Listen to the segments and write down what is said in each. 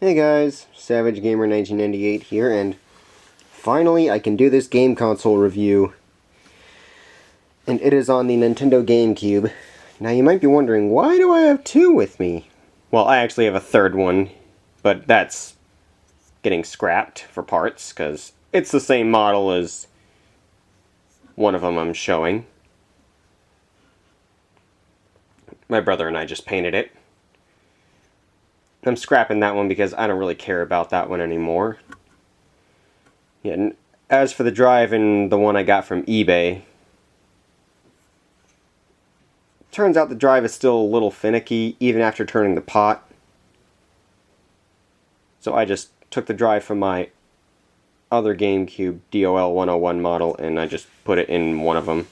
Hey guys, Savage Gamer 1998 here, and finally I can do this game console review. And it is on the Nintendo GameCube. Now you might be wondering, why do I have two with me? Well, I actually have a third one, but that's getting scrapped for parts, because it's the same model as one of them I'm showing. My brother and I just painted it. I'm scrapping that one because I don't really care about that one anymore. Yeah, and as for the drive and the one I got from eBay, turns out the drive is still a little finicky even after turning the pot. So I just took the drive from my other GameCube DOL 101 model and I just put it in one of them.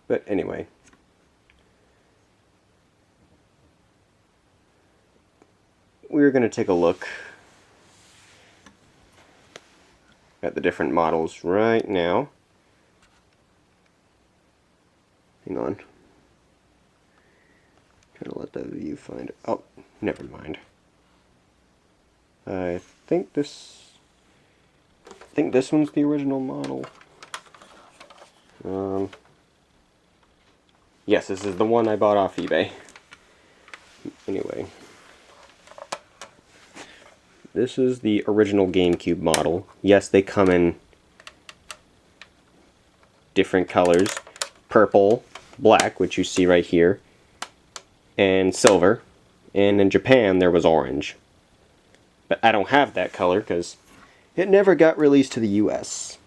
But anyway, we're going to take a look at the different models right now. Hang on. Try to let the view find it. Oh, never mind. I think this one's the original model. Yes, this is the one I bought off eBay. Anyway, this is the original GameCube model. Yes, they come in different colors. Purple, black, which you see right here, and silver. And in Japan, there was orange. But I don't have that color because it never got released to the US.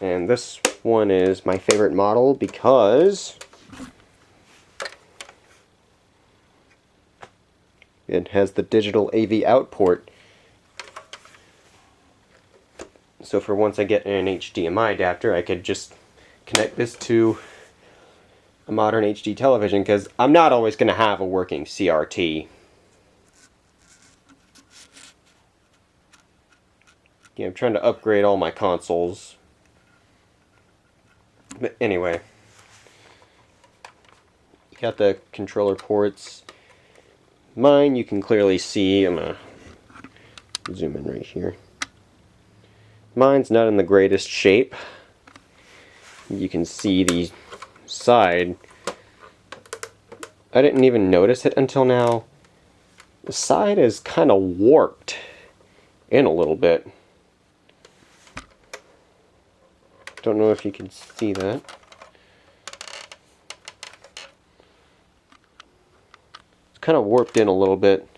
And this one is my favorite model because it has the digital AV out port. So for once I get an HDMI adapter, I could just connect this to a modern HD television because I'm not always going to have a working CRT. Yeah, I'm trying to upgrade all my consoles. But anyway, you got the controller ports. Mine you can clearly see. I'm going to zoom in right here. Mine's not in the greatest shape. You can see the side. I didn't even notice it until now. The side is kind of warped in a little bit. Don't know if you can see that. It's kind of warped in a little bit.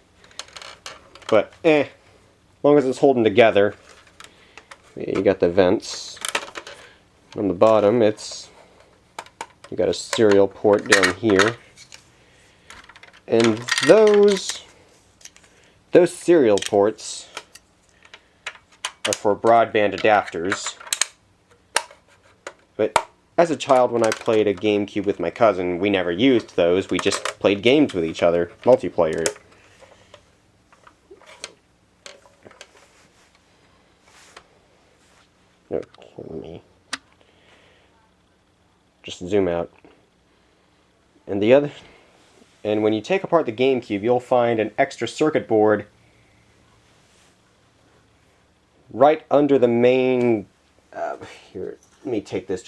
But as long as it's holding together. You got the vents. On the bottom, you got a serial port down here. And those serial ports are for broadband adapters. But as a child, when I played a GameCube with my cousin, we never used those. We just played games with each other, multiplayer. Okay, let me just zoom out. And when you take apart the GameCube, you'll find an extra circuit board right under the main. Here, let me take this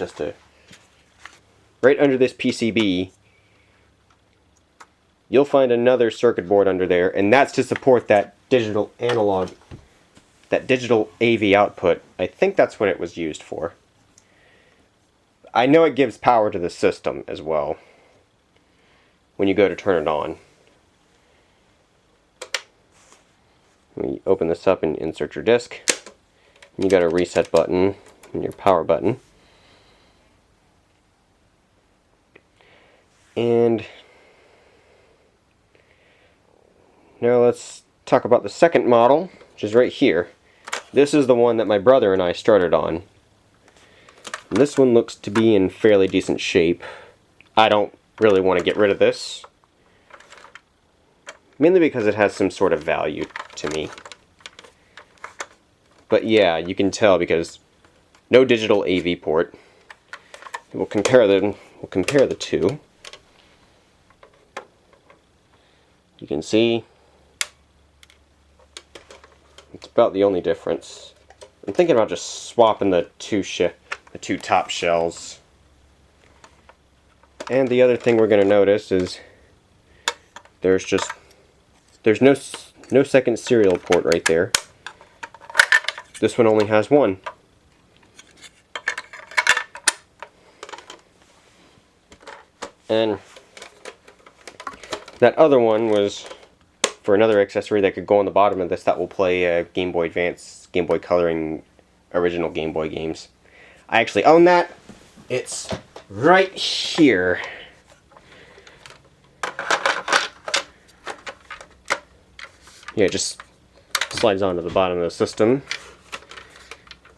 right under this PCB. You'll find another circuit board under there, and that's to support that digital AV output. I think that's what it was used for. I know it gives power to the system as well when you go to turn it on. When you open this up and insert your disc, you got a reset button and your power button. And now let's talk about the second model, which is right here. This is the one that my brother and I started on. And this one looks to be in fairly decent shape. I don't really want to get rid of this. Mainly because it has some sort of value to me. But yeah, you can tell because no digital AV port. We'll compare the two. You can see it's about the only difference. I'm thinking about just swapping the two top shells. And the other thing we're going to notice is there's no second serial port right there. This one only has one. And that other one was for another accessory that could go on the bottom of this that will play Game Boy Advance, Game Boy Coloring, original Game Boy games. I actually own that. It's right here. Yeah, it just slides onto the bottom of the system.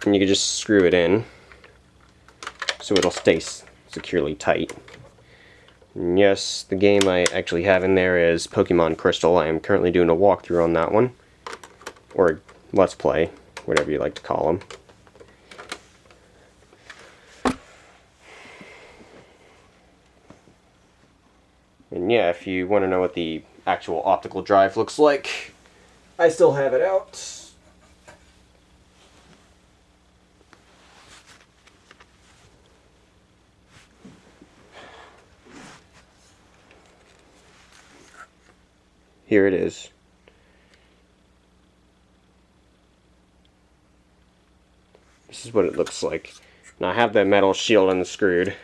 And you can just screw it in so it'll stay securely tight. And yes, the game I actually have in there is Pokemon Crystal. I am currently doing a walkthrough on that one. Or Let's Play, whatever you like to call them. And yeah, if you want to know what the actual optical drive looks like, I still have it out. Here it is. This is what it looks like. Now I have the metal shield unscrewed.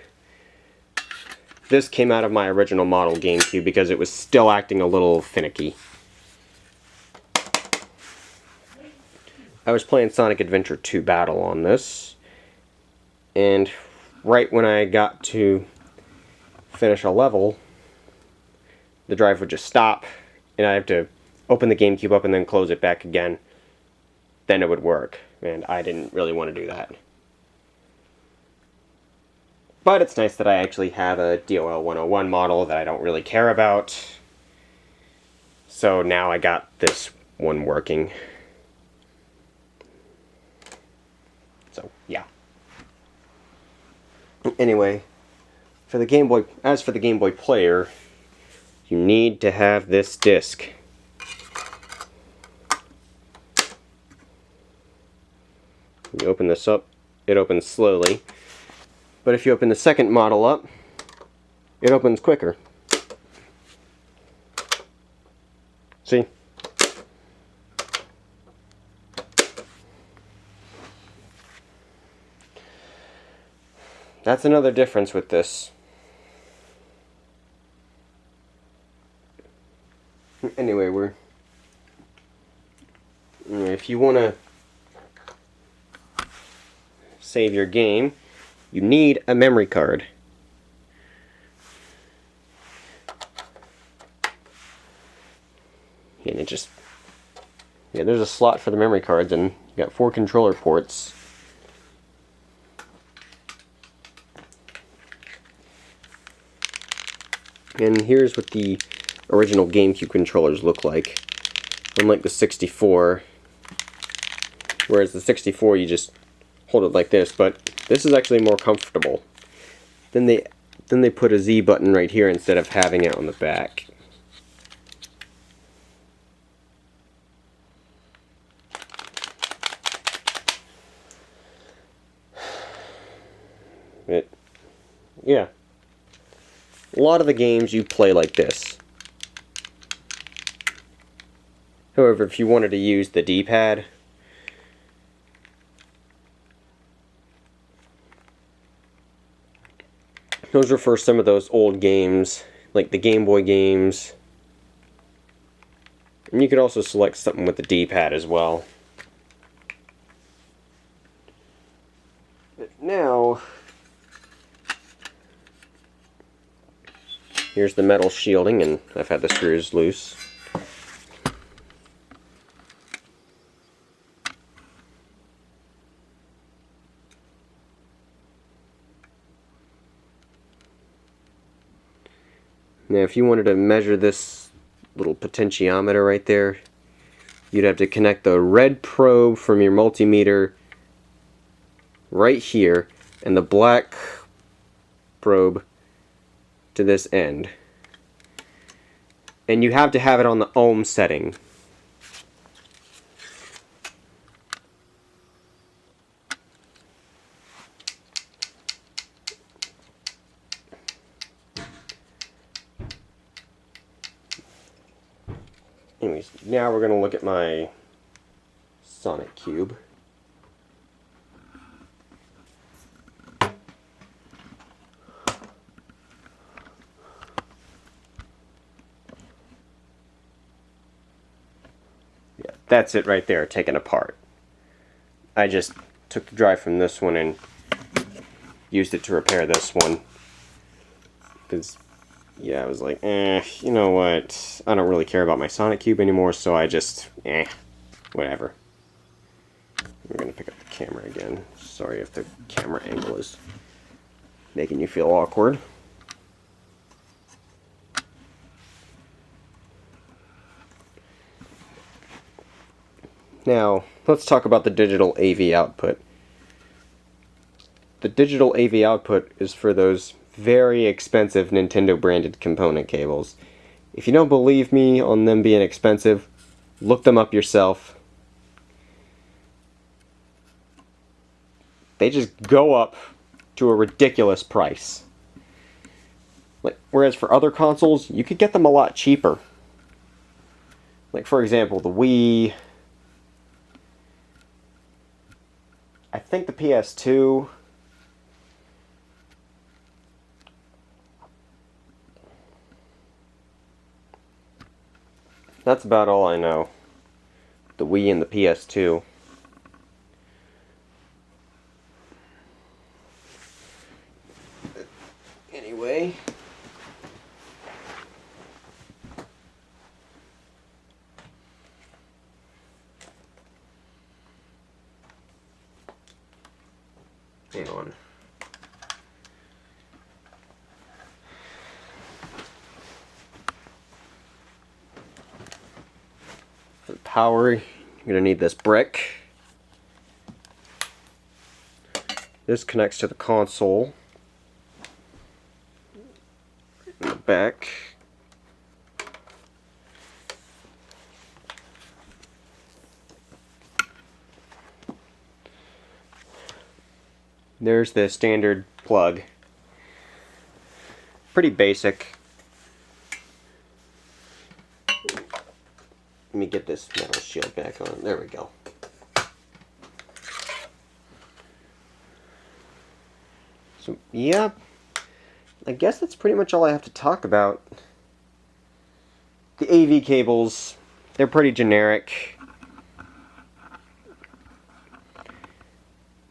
This came out of my original model GameCube because it was still acting a little finicky. I was playing Sonic Adventure 2 Battle on this, and right when I got to finish a level, the drive would just stop, and I have to open the GameCube up and then close it back again. Then it would work, and I didn't really want to do that. But it's nice that I actually have a DOL 101 model that I don't really care about. So now I got this one working. So, yeah. Anyway, for the Game Boy, as for the Game Boy player, you need to have this disc. You open this up, it opens slowly. But if you open the second model up, it opens quicker. See? That's another difference with this. Anyway, if you want to save your game, you need a memory card. And it just, yeah, there's a slot for the memory cards, and you got 4 controller ports. And here's what the original GameCube controllers look like. Unlike the 64, whereas the 64 you just hold it like this, but this is actually more comfortable. Then they put a Z button right here instead of having it on the back. Yeah. A lot of the games you play like this. However, if you wanted to use the D-pad, those are for some of those old games, like the Game Boy games. And you could also select something with the D-pad as well. But now, here's the metal shielding, and I've had the screws loose. Now if you wanted to measure this little potentiometer right there, you'd have to connect the red probe from your multimeter right here and the black probe to this end. And you have to have it on the ohm setting. Anyways, now we're going to look at my Sonic Cube. Yeah, that's it right there, taken apart. I just took the drive from this one and used it to repair this one. Because, yeah, I was like, you know what, I don't really care about my Sonic Cube anymore, so I just, whatever. We're going to pick up the camera again. Sorry if the camera angle is making you feel awkward. Now, let's talk about the digital AV output. The digital AV output is for those very expensive Nintendo branded component cables. If you don't believe me on them being expensive, look them up yourself. They just go up to a ridiculous price. Whereas for other consoles, you could get them a lot cheaper. Like, for example, the Wii. I think the PS2. That's about all I know. The Wii and the PS2. Anyway. Hang on. For the power, you're going to need this brick. This connects to the console. In the back. There's the standard plug. Pretty basic. Let me get this metal shield back on. There we go. So, yeah. I guess that's pretty much all I have to talk about. The AV cables, they're pretty generic. I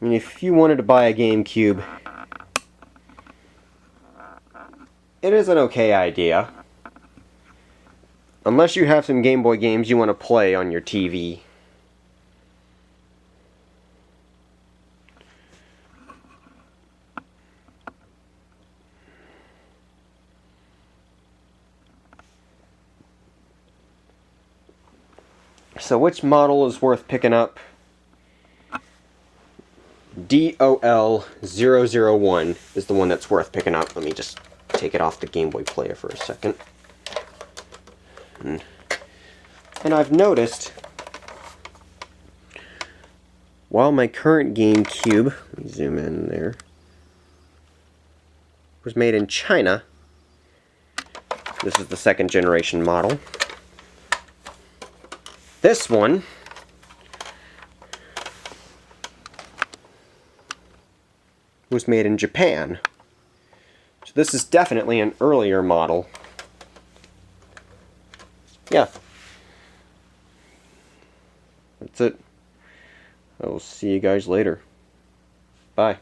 mean, if you wanted to buy a GameCube, it is an okay idea. Unless you have some Game Boy games you want to play on your TV. So which model is worth picking up? DOL001 is the one that's worth picking up. Let me just take it off the Game Boy player for a second. And I've noticed, while my current GameCube, let me zoom in there, was made in China, this is the second generation model. This one was made in Japan. So this is definitely an earlier model. Yeah. That's it. I will see you guys later. Bye.